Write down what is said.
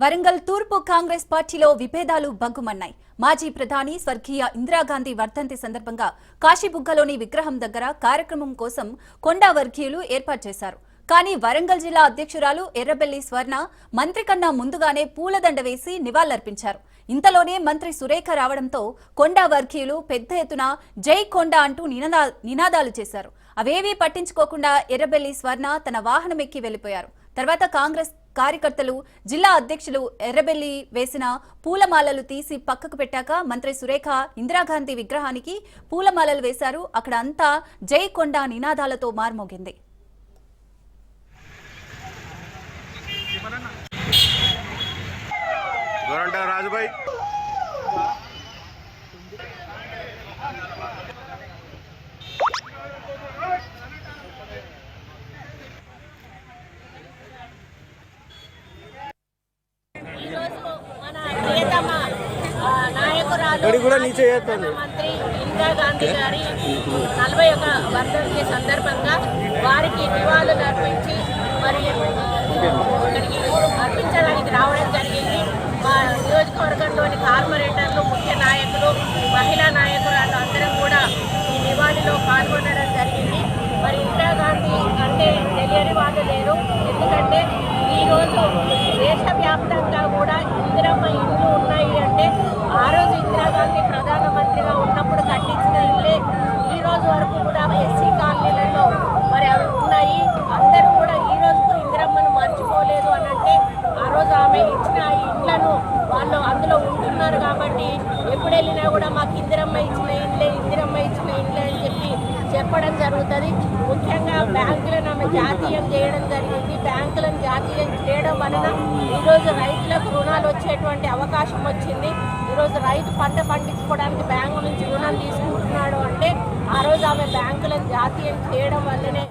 వరంగల్ తూర్పు కాంగ్రెస్ పార్టీలో విభేదాలు బగ్గుమన్నాయి. మాజీ ప్రధాని స్వర్గీయ ఇందిరాగాంధీ వర్ధంతి సందర్భంగా కాశీబుగ్గలోని విగ్రహం దగ్గర కార్యక్రమం కోసం కొండా వర్గీయులు ఏర్పాటు చేశారు. కానీ వరంగల్ జిల్లా అధ్యక్షురాలు ఎర్రబెల్లి స్వర్ణ మంత్రి కన్నా ముందుగానే పూలదండ వేసి నివాళులర్పించారు. ఇంతలోనే మంత్రి సురేఖ రావడంతో కొండా వర్గీయులు పెద్ద ఎత్తున జై కొండా అంటూ నినాదాలు చేశారు. అవేవీ పట్టించుకోకుండా ఎర్రబెల్లి స్వర్ణ తన వాహనం ఎక్కి వెళ్లిపోయారు. తర్వాత కాంగ్రెస్ కార్యకర్తలు జిల్లా అధ్యక్షులు ఎర్రబెల్లి వేసిన పూలమాలలు తీసి పక్కకు పెట్టాక మంత్రి సురేఖ ఇందిరాగాంధీ విగ్రహానికి పూలమాలలు వేశారు. అక్కడ అంతా జై కొండా నినాదాలతో మార్మోగింది. రాజుభాయ్ మంత్రి ఇందిరాగాంధీ గారి 41వ వర్ధంతి సందర్భంగా వారికి నివాళులు అర్పించి మరి ఇక్కడికి అర్పించడానికి రావడం జరిగింది. మా నియోజకవర్గంలోని కార్పొరేటర్లు, ముఖ్య నాయకులు, మహిళా నాయకురాలు అందరం కూడా ఈ నివాళిలో పాల్గొనడం జరిగింది. మరి ఇందిరాగాంధీ అంటే తెలియని వాళ్ళు లేరు. ఎందుకంటే ఈరోజు దేశవ్యాప్తంగా కూడా ఇందిరమ్మ ఇండ్లు ఉన్నాయి అంటే ఆ రోజు ఇందిరాగాంధీ ప్రధానమంత్రిగా ఉన్నప్పుడు కట్టించిన ఇల్లే ఈ రోజు వరకు కూడా ఎస్సీ కాలనీలలో మరి అవి ఉన్నాయి. అందరూ కూడా ఈ రోజు ఇందిరమ్మను మర్చిపోలేదు అని అంటే ఆ రోజు ఆమె ఇచ్చిన ఇండ్లను వాళ్ళు అందులో ఉంటున్నారు. కాబట్టి ఎప్పుడు వెళ్ళినా కూడా మాకు ఇందిరమ్మ ఇచ్చిన ఇండ్లే, ఇందిరమ్మ ఇచ్చిన ఇండ్లే అని చెప్పడం జరుగుతుంది. ముఖ్యంగా బ్యాంకులను ఆమె జాతీయం చేయడం జరిగింది. బ్యాంకులను జాతీయం చేయడం వలన ఈరోజు రైతులకు రుణాలు వచ్చేటువంటి అవకాశం వచ్చింది. ఈరోజు రైతు పంట పండించుకోవడానికి బ్యాంకు నుంచి రుణం తీసుకుంటున్నాడు అంటే ఆ రోజు ఆమె బ్యాంకులను జాతీయం చేయడం వల్లనే